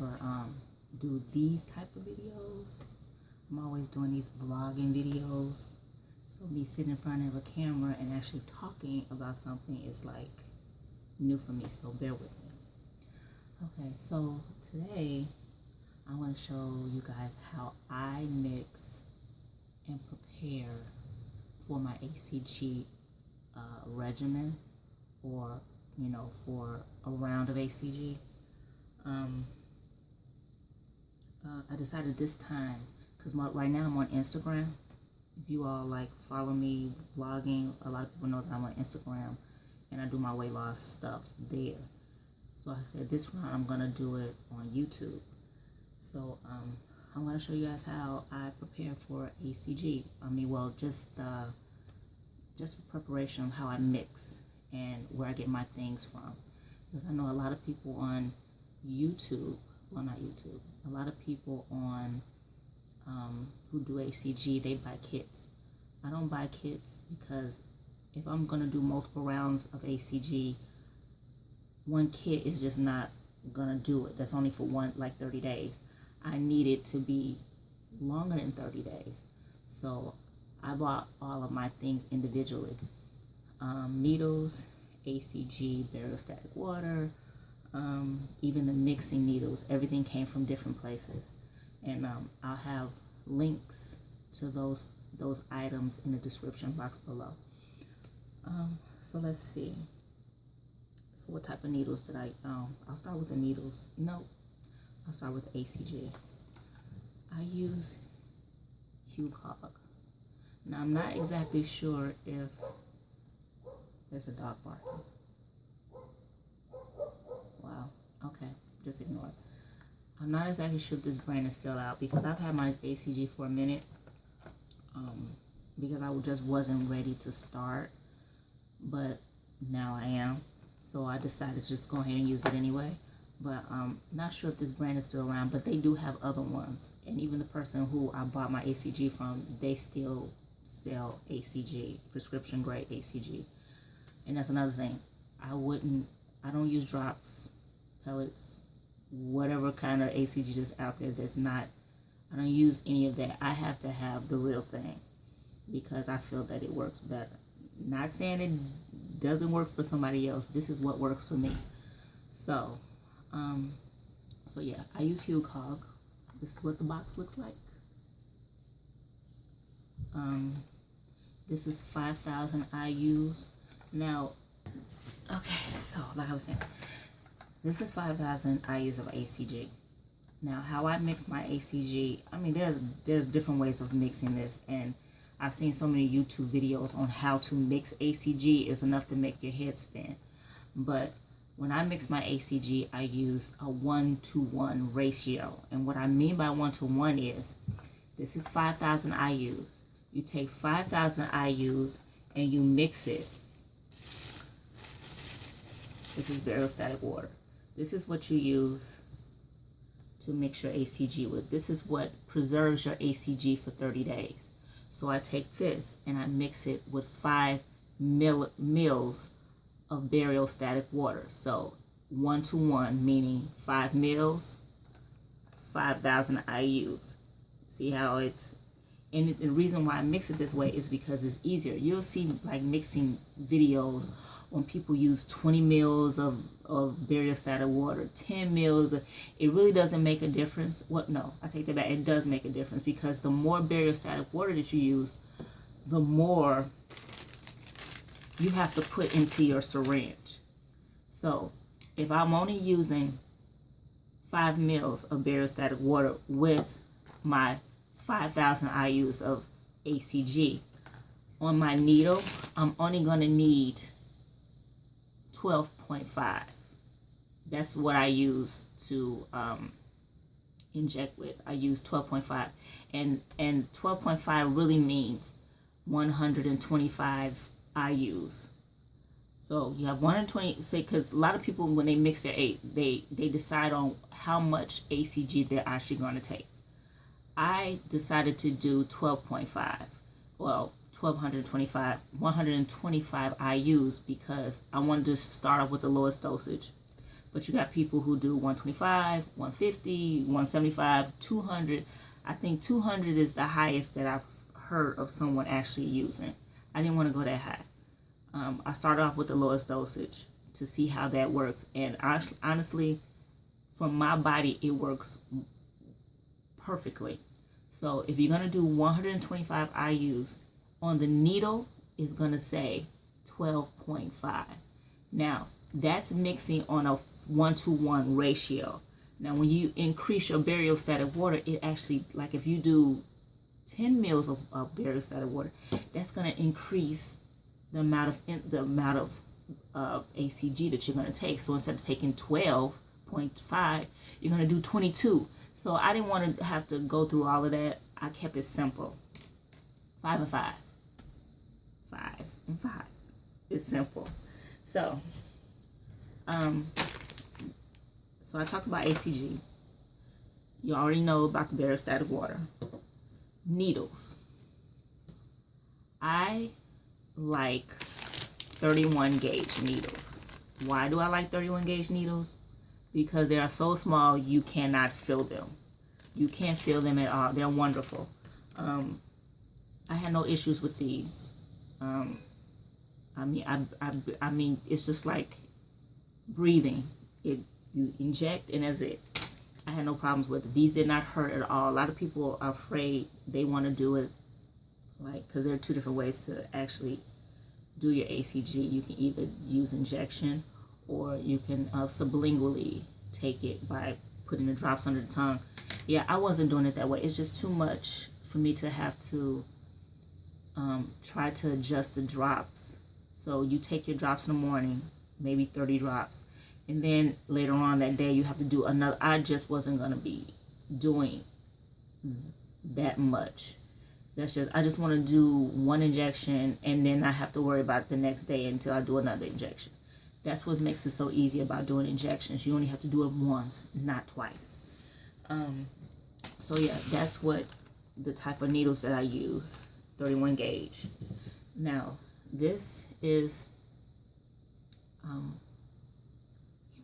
ever do these type of videos. I'm always doing these vlogging videos. So me sitting in front of a camera and actually talking about something is like new for me, so bear with me. Okay, so today I want to show you guys how I mix and prepare for my ACG regimen, or for a round of ACG. I decided this time, because right now I'm on Instagram. If you all like follow me vlogging, a lot of people know that I'm on Instagram and I do my weight loss stuff there. So I said this round I'm gonna do it on YouTube. So I'm gonna show you guys how I prepare for ACG. Just for preparation of how I mix and where I get my things from. Because I know a lot of people on YouTube, well, not YouTube, a lot of people on who do ACG, they buy kits. I don't buy kits because if I'm gonna do multiple rounds of ACG, one kit is just not gonna do it. That's only for 30 days. I need it to be longer than 30 days. So I bought all of my things individually. Needles, ACG, Bacteriostatic water, even the mixing needles, everything came from different places. And I'll have links to those items in the description box below. So let's see. So what type of needles did I'll start with the needles. No, I'll start with ACG. I use UP. Now I'm not exactly sure if there's a dog barking. Wow, okay, just ignore it. I'm not exactly sure if this brand is still out because I've had my ACG for a minute, because I just wasn't ready to start, but now I am. So I decided to just go ahead and use it anyway. But not sure if this brand is still around, but they do have other ones. And even the person who I bought my ACG from, they still sell ACG, prescription grade ACG. And that's another thing. I don't use drops, pellets, whatever kind of ACG is out there I don't use any of that. I have to have the real thing because I feel that it works better. Not saying it doesn't work for somebody else. This is what works for me. So yeah, I use UP. This is what the box looks like. This is 5,000 IUs. Now, okay, so like I was saying, this is 5,000 IUs of ACG. Now, how I mix my ACG, I mean, there's different ways of mixing this, and I've seen so many YouTube videos on how to mix ACG. It's enough to make your head spin. But when I mix my ACG, I use a 1-to-1 ratio. And what I mean by 1-to-1 is, this is 5,000 IUs. You take 5,000 IUs and you mix it. This is Bacteriostatic water. This is what you use to mix your ACG with. This is what preserves your ACG for 30 days. So I take this and I mix it with 5 mils of Bacteriostatic water. So 1-to-1, meaning 5 mils, 5,000 IUs. See how it's, and the reason why I mix it this way is because it's easier. You'll see like mixing videos when people use 20 mils of Bacteriostatic water, 10 mils. It really doesn't make a difference. No, I take that back. It does make a difference because the more Bacteriostatic water that you use, the more you have to put into your syringe. So if I'm only using 5 mils of Bacteriostatic water with my 5,000 IUs of ACG, on my needle, I'm only going to need 12.5. That's what I use to inject with. I use 12.5, and 12.5 really means 125 IUs. So you have 120, say, because a lot of people, when they mix their they decide on how much ACG they're actually going to take. I decided to do 12.5. Well, 125 IUs because I wanted to start off with the lowest dosage. But you got people who do 125, 150, 175, 200. I think 200 is the highest that I've heard of someone actually using. I didn't want to go that high. I started off with the lowest dosage to see how that works. And honestly, for my body, it works perfectly. So if you're going to do 125 IUs, on the needle is going to say 12.5. Now, that's mixing on a 1-to-1 ratio. Now, when you increase your bacteriostatic water, it actually, like if you do 10 mils of bacteriostatic water, that's going to increase the amount of ACG that you're going to take. So instead of taking 12.5, you're going to do 22. So I didn't want to have to go through all of that. I kept it simple. 5 and 5. 5 and 5. It's simple. So, so I talked about ACG. You already know about the bacteriostatic water. Needles. I like 31 gauge needles. Why do I like 31 gauge needles? Because they are so small you cannot feel them. You can't feel them at all. They're wonderful. I had no issues with these. I mean, it's just like breathing. You inject and that's it. I had no problems with it. These did not hurt at all. A lot of people are afraid. They want to do it like, because there are two different ways to actually do your ACG. You can either use injection or you can sublingually take it by putting the drops under the tongue. Yeah, I wasn't doing it that way. It's just too much for me to have to try to adjust the drops. So you take your drops in the morning, maybe 30 drops, and then later on that day you have to do another. I just wasn't going to be doing that much. I just want to do one injection and then I have to worry about the next day until I do another injection. That's what makes it so easy about doing injections. You only have to do it once, not twice. So yeah, that's what the type of needles that I use, 31 gauge. Now, this is, I can't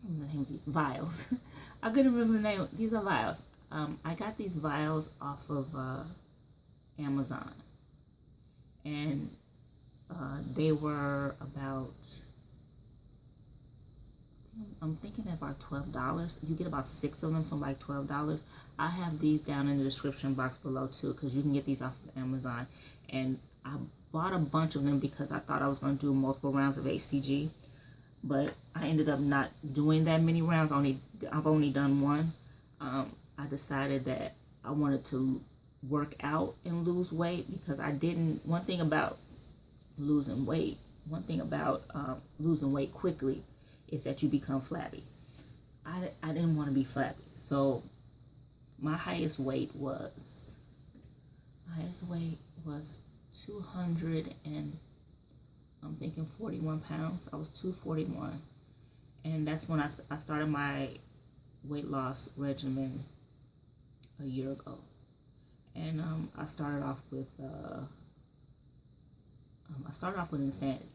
remember the name of these, Vials. I couldn't remember the name. These are Vials. I got these Vials off of Amazon. And they were about, I'm thinking about $12. You get about 6 of them for like $12. I have these down in the description box below too, because you can get these off of Amazon. And I bought a bunch of them because I thought I was going to do multiple rounds of ACG, but I ended up not doing that many rounds. I've only done one. I decided that I wanted to work out and lose weight because one thing about losing weight quickly is that you become flabby. I didn't want to be flabby. So my highest weight was 200 and I'm thinking 41 pounds. I was 241. And that's when I started my weight loss regimen a year ago. And I started off with Insanity.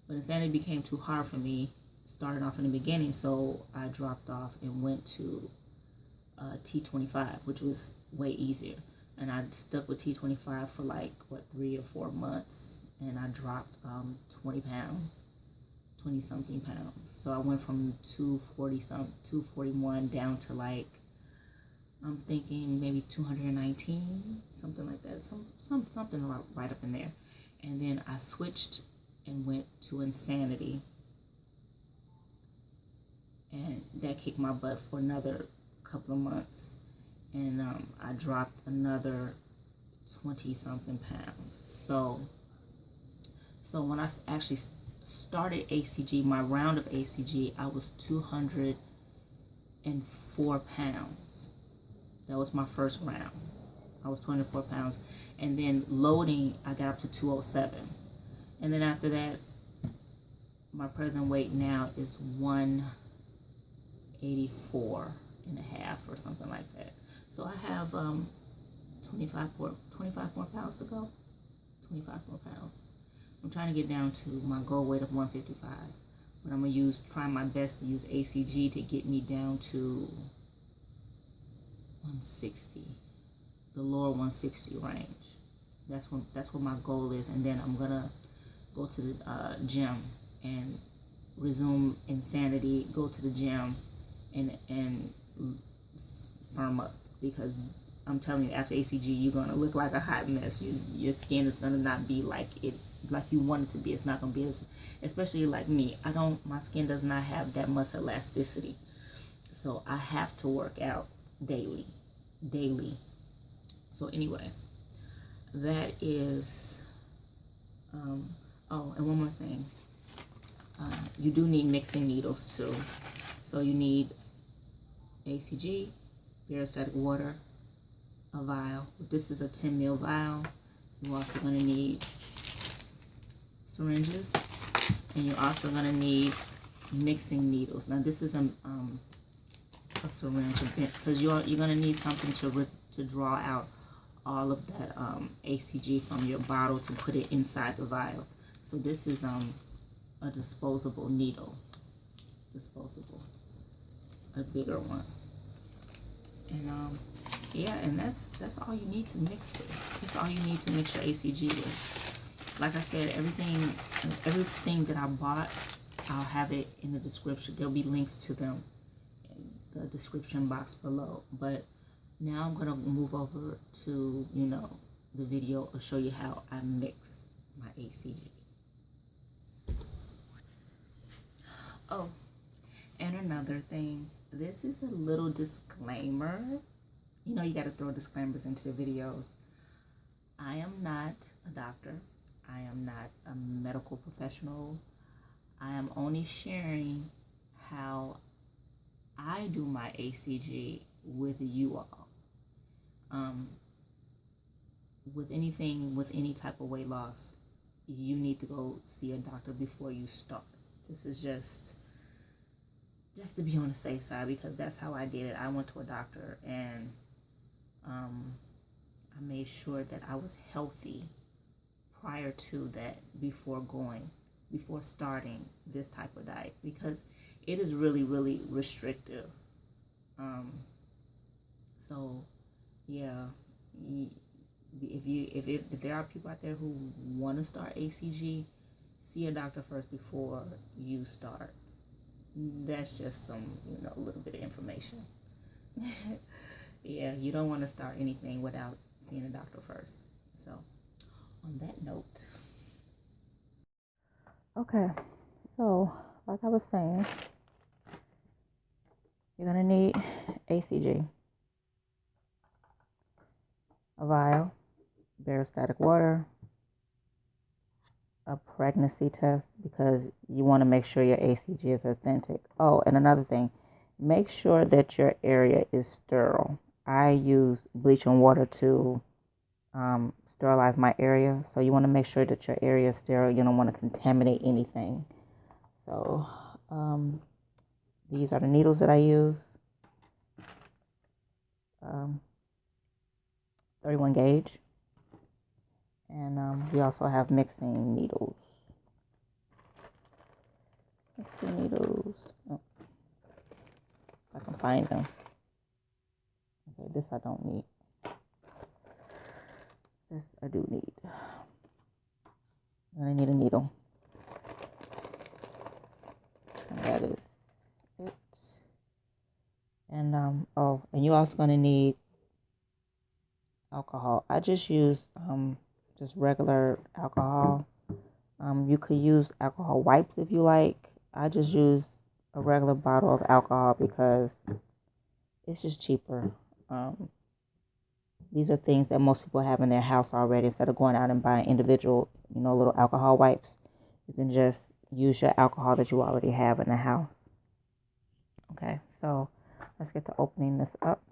But Insanity became too hard for me starting off in the beginning, so I dropped off and went to T25, which was way easier. And I stuck with T25 for like 3 or 4 months, and I dropped 20 something pounds. So I went from 241 down to like, I'm thinking maybe 219, something like that, something right up in there. And then I switched and went to Insanity, and that kicked my butt for another couple of months, and I dropped another 20 something pounds. So when I actually started ACG, my round of ACG, I was 204 pounds. That was my first round. I was 204 pounds. And then loading, I got up to 207. And then after that, my present weight now is 184 and a half or something like that. So I have 25 more pounds to go. 25 more pounds. I'm trying to get down to my goal weight of 155. but I'm gonna try my best to use ACG to get me down to 160, the lower 160 range. That's what my goal is, and then I'm gonna go to the gym and resume insanity. Go to the gym and firm up, because I'm telling you, after ACG, you're gonna look like a hot mess. Your skin is gonna not be like you want it to be. It's not gonna be especially like me. My skin does not have that much elasticity, so I have to work out daily. So anyway, that is. Oh, and one more thing. You do need mixing needles too. So you need ACG, Bacteriostatic water, a vial. This is a 10 ml vial. You're also going to need syringes, and you're also going to need mixing needles. Now this is a syringe, because you're going to need something to draw out all of that ACG from your bottle to put it inside the vial. So this is a disposable needle, a bigger one. And yeah, and that's all you need to mix with. That's all you need to mix your ACG with. Like I said, everything that I bought, I'll have it in the description. There'll be links to them in the description box below. But now I'm gonna move over to, the video to show you how I mix my ACG. Oh, and another thing, this is a little disclaimer. You got to throw disclaimers into the videos. I am not a doctor. I am not a medical professional. I am only sharing how I do my ACG with you all. With any type of weight loss, you need to go see a doctor before you start. This is just to be on the safe side, because that's how I did it. I went to a doctor, and I made sure that I was healthy prior to that, before starting this type of diet, because it is really, really restrictive. So yeah, if there are people out there who want to start ACG, see a doctor first before you start. That's just some, a little bit of information. Yeah, you don't want to start anything without seeing a doctor first. So, on that note. Okay, so like I was saying, you're going to need ACG, a vial, Bacteriostatic water, a pregnancy test, because you want to make sure your ACG is authentic. Oh, and another thing, make sure that your area is sterile. I use bleach and water to sterilize my area, so you want to make sure that your area is sterile. You don't want to contaminate anything. So these are the needles that I use. 31 gauge. And we also have mixing needles. Oh, if I can find them. Okay, this I don't need. This I do need. And I need a needle. And that is it. And and you're also gonna need alcohol. I just use just regular alcohol. You could use alcohol wipes if you like. I just use a regular bottle of alcohol because it's just cheaper. These are things that most people have in their house already. Instead of going out and buying individual, little alcohol wipes, you can just use your alcohol that you already have in the house. Okay, so let's get to opening this up.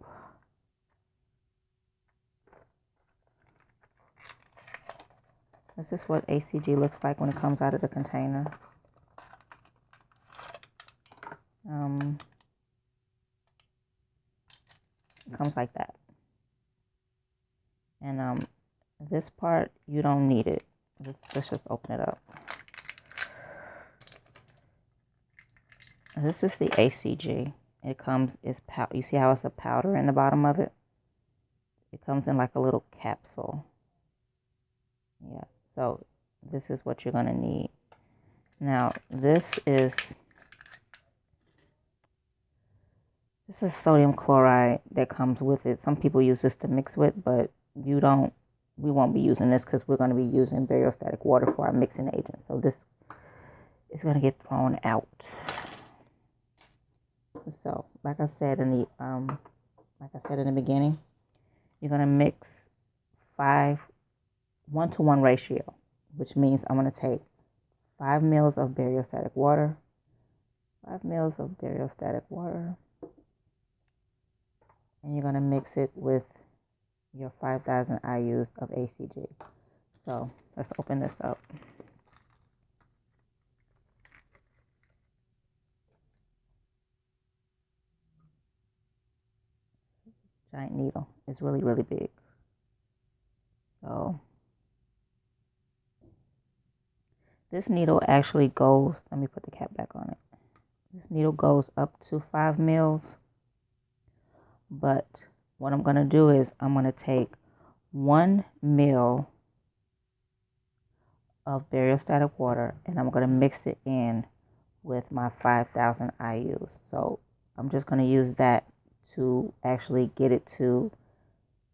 This is what ACG looks like when it comes out of the container. It comes like that. And this part, you don't need it. Let's just open it up. This is the ACG. It comes, you see how it's a powder in the bottom of it? It comes in like a little capsule. Yeah, so this is what you're going to need. Now, this is sodium chloride that comes with it. Some people use this to mix with, but we won't be using this because we're going to be using bariostatic water for our mixing agent. So this is going to get thrown out. So, like I said in the beginning, you're going to mix 1-to-1 ratio, which means I'm going to take 5 mils of bariostatic water, 5 mils of bariostatic water, and you're going to mix it with your 5,000 IUs of ACG. So let's open this up. Giant needle. It's really, really big. So this needle actually goes, let me put the cap back on it. This needle goes up to 5 mils. But what I'm going to do is I'm going to take 1 mil of bariostatic water and I'm going to mix it in with my 5,000 IUs. So I'm just going to use that to actually get it to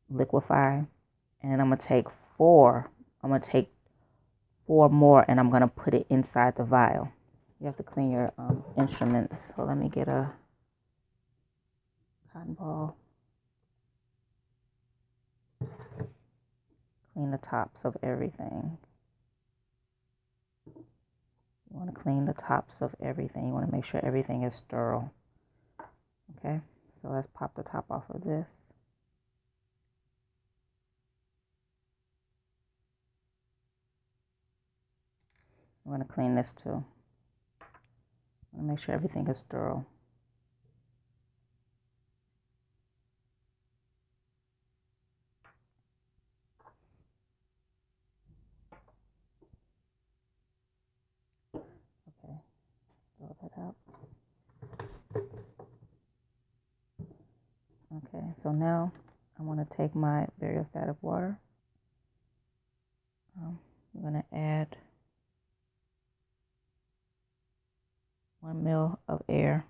liquefy. And I'm going to take 4 more and I'm going to put it inside the vial. You have to clean your instruments. So let me get a cotton ball. Clean the tops of everything. You want to clean the tops of everything. You want to make sure everything is sterile. Okay, so let's pop the top off of this. I'm going to clean this too. I want to make sure everything is sterile. Okay, throw that out. Okay, so now I'm going to take my bariostatic water. I'm going to add 1 mil of air.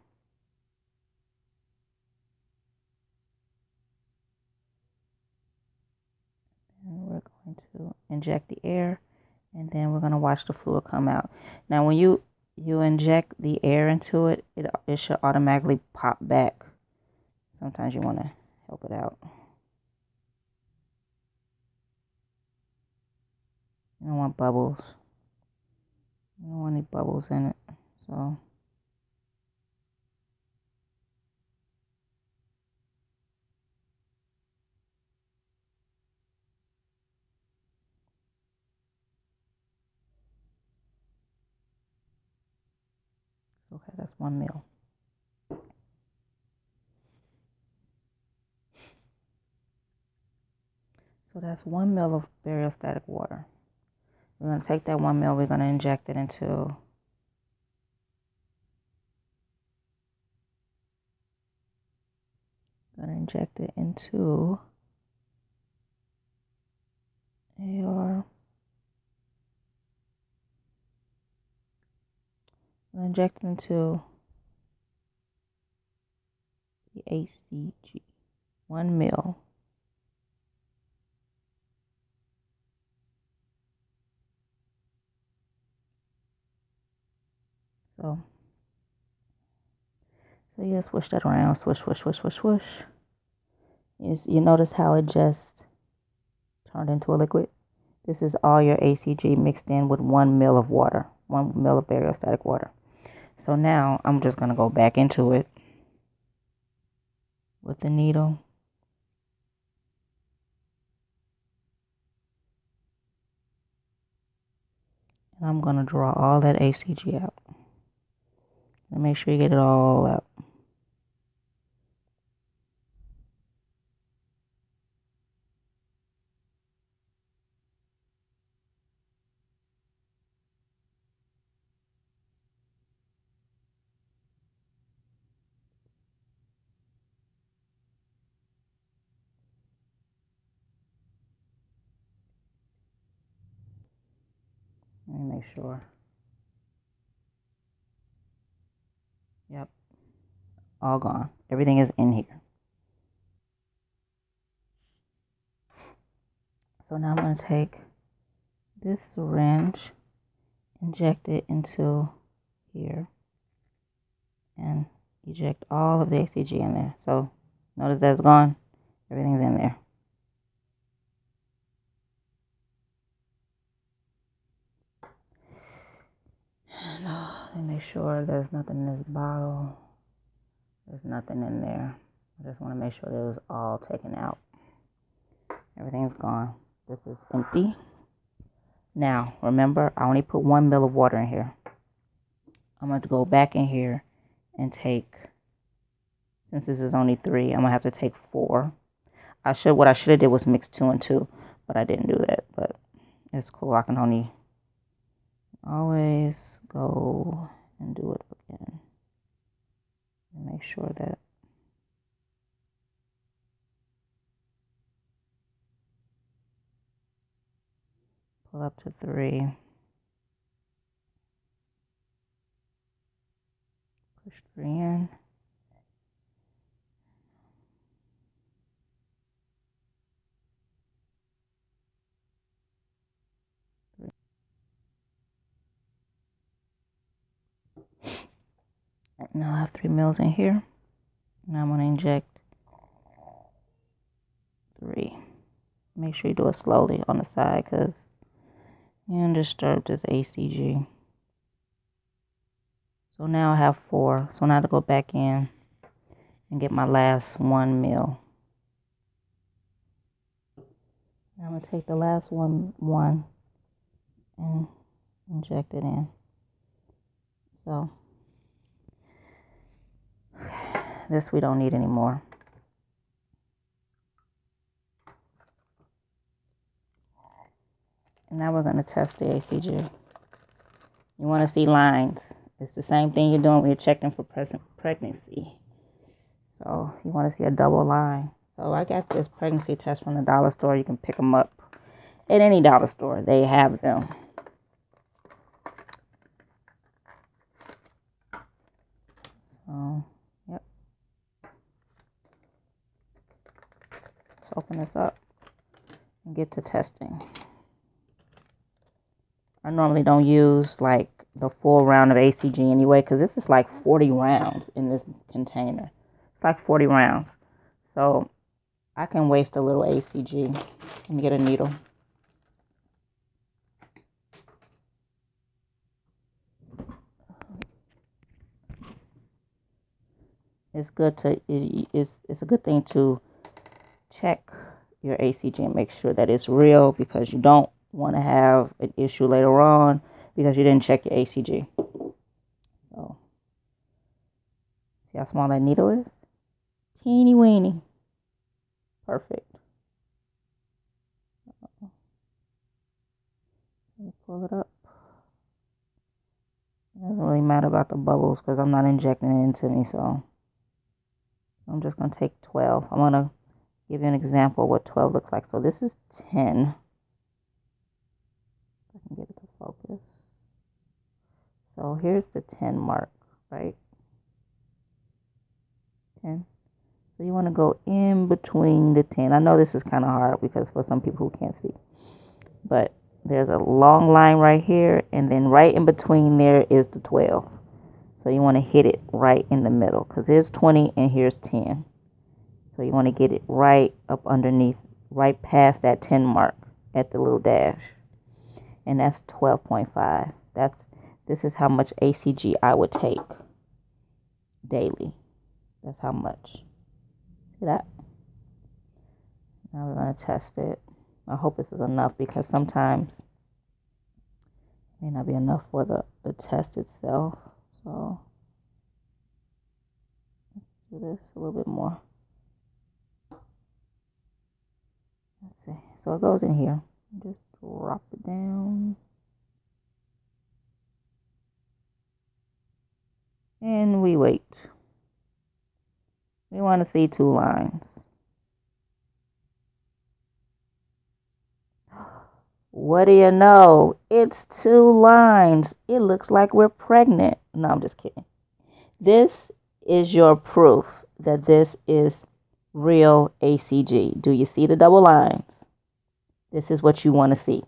And we're going to inject the air, and then we're going to watch the fluid come out. Now, when you inject the air into it, it should automatically pop back. Sometimes you want to help it out. You don't want bubbles. You don't want any bubbles in it. So okay, that's 1 mil. So that's 1 mil of bariostatic water. We're going to take that 1 mil, we're going to inject it into your I'm going to inject it into the ACG. 1 mil. So you just swish that around, swish, swish, swish, swish, swish. You notice how it just turned into a liquid? This is all your ACG mixed in with 1 mil of water, 1 mil of bariostatic water. So now I'm just going to go back into it with the needle. And I'm going to draw all that ACG out. And make sure you get it all out. Let me make sure. Yep, all gone. Everything is in here. So now I'm going to take this syringe, inject it into here, and eject all of the ACG in there. So notice that's gone. Everything's in there. And make sure there's nothing in this bottle. There's nothing in there. I just want to make sure that it was all taken out. Everything's gone. This is empty. Now, remember, I only put 1 ml of water in here. I'm going to go back in here and take, since this is only 3, I'm going to have to take 4. What I should have did was mix 2 and 2, but I didn't do that. But it's cool. I can only always go and do it again. And make sure that pull up to 3. Push 3 in. Now I have 3 mils in here. Now I'm going to inject 3. Make sure you do it slowly on the side because you don't disturb this ACG. So now I have 4. So now to go back in and get my last 1 mil. Now I'm going to take the last one and inject it in. So this we don't need anymore. And now we're going to test the ACG. You want to see lines. It's the same thing you're doing when you're checking for pregnancy. So you want to see a double line. So I got this pregnancy test from the dollar store. You can pick them up at any dollar store. They have them. So, yep. Let's open this up and get to testing. I normally don't use like the full round of ACG anyway because this is like 40 rounds in this container. It's like 40 rounds. So I can waste a little ACG. Let me get a needle. It's good to it's a good thing to check your ACG and make sure that it's real because you don't want to have an issue later on because you didn't check your ACG. So see how small that needle is? Teeny weeny. Perfect. Let me pull it up. It doesn't really matter about the bubbles because I'm not injecting it into me, so I'm just going to take 12. I'm going to give you an example of what 12 looks like. So this is 10. If I can get it to focus. So here's the 10 mark, right? 10. So you want to go in between the 10. I know this is kind of hard because for some people who can't see. But there's a long line right here, and then right in between there is the 12. So you want to hit it right in the middle because here's 20 and here's 10. So you want to get it right up underneath, right past that 10 mark at the little dash. And that's 12.5. This is how much ACG I would take daily. That's how much. See that? Now we're going to test it. I hope this is enough because sometimes it may not be enough for the test itself. So let's do this a little bit more. Let's see. So it goes in here. Just drop it down. And we wait. We want to see 2 lines. What do you know? It's 2 lines. It looks like we're pregnant. No, I'm just kidding. This is your proof that this is real ACG. Do you see the double lines? This is what you want to see.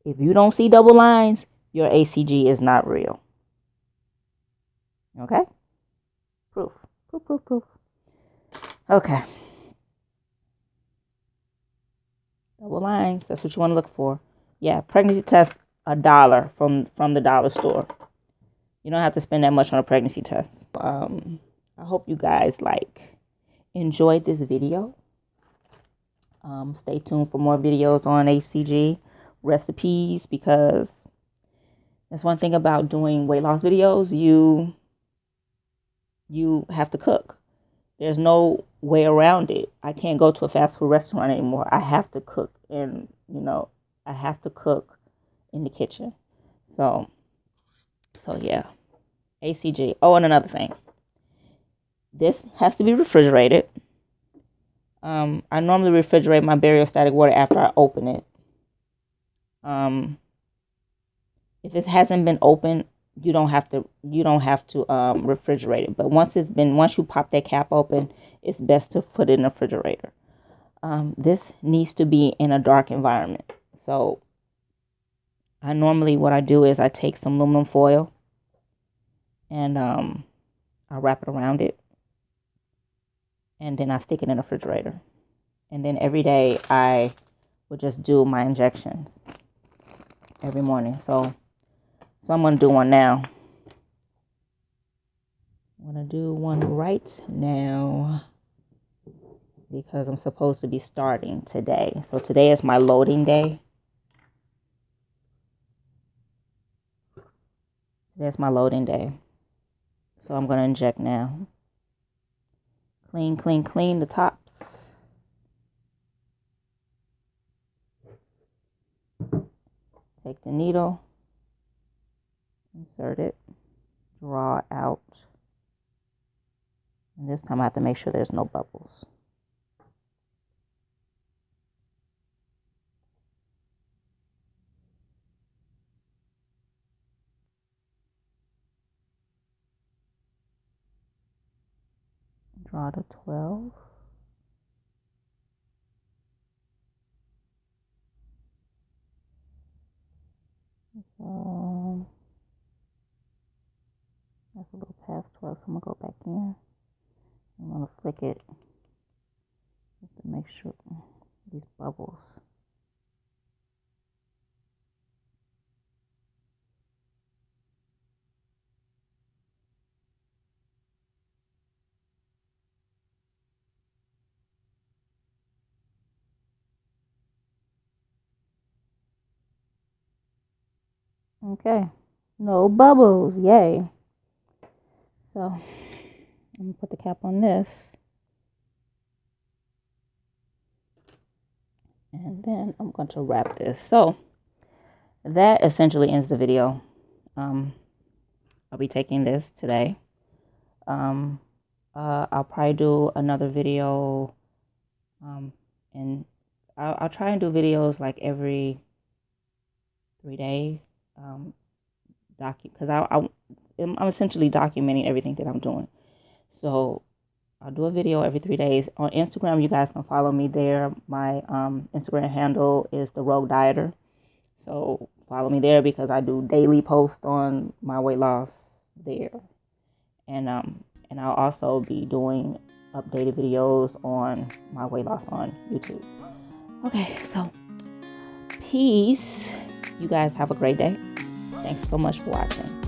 If you don't see double lines, your ACG is not real. Okay? Proof. Proof. Okay. Double lines. That's what you want to look for. Yeah, pregnancy test, $1 from the dollar store. You don't have to spend that much on a pregnancy test. I hope you guys enjoyed this video. Stay tuned for more videos on ACG recipes, because that's one thing about doing weight loss videos. You have to cook. There's no way around it. I can't go to a fast food restaurant anymore. I have to cook, and I have to cook in the kitchen. So yeah, ACG. Oh, and another thing. This has to be refrigerated. I normally refrigerate my Bacteriostatic water after I open it. If it hasn't been opened, you don't have to refrigerate it. But once you pop that cap open, it's best to put it in the refrigerator. This needs to be in a dark environment. So what I do is I take some aluminum foil and I wrap it around it, and then I stick it in the refrigerator. And then every day I would just do my injections every morning. So I'm going to do one now. I'm going to do one right now because I'm supposed to be starting today. So today is my loading day. Today's my loading day. So I'm going to inject now. Clean the tops. Take the needle, insert it, draw out. And this time I have to make sure there's no bubbles. Draw the 12. So that's a little past 12, so I'm going to go back in. I'm going to flick it just to make sure these bubbles. Okay, no bubbles, yay. So I'm going to put the cap on this. And then I'm going to wrap this. So that essentially ends the video. I'll be taking this today. I'll probably do another video. And I'll try and do videos like every 3 days. Because I'm essentially documenting everything that I'm doing. So I'll do a video every 3 days. On Instagram, you guys can follow me there. My Instagram handle is The Rogue Dieter. So follow me there because I do daily posts on my weight loss there. And I'll also be doing updated videos on my weight loss on YouTube. Okay, so peace. You guys have a great day. Thanks so much for watching.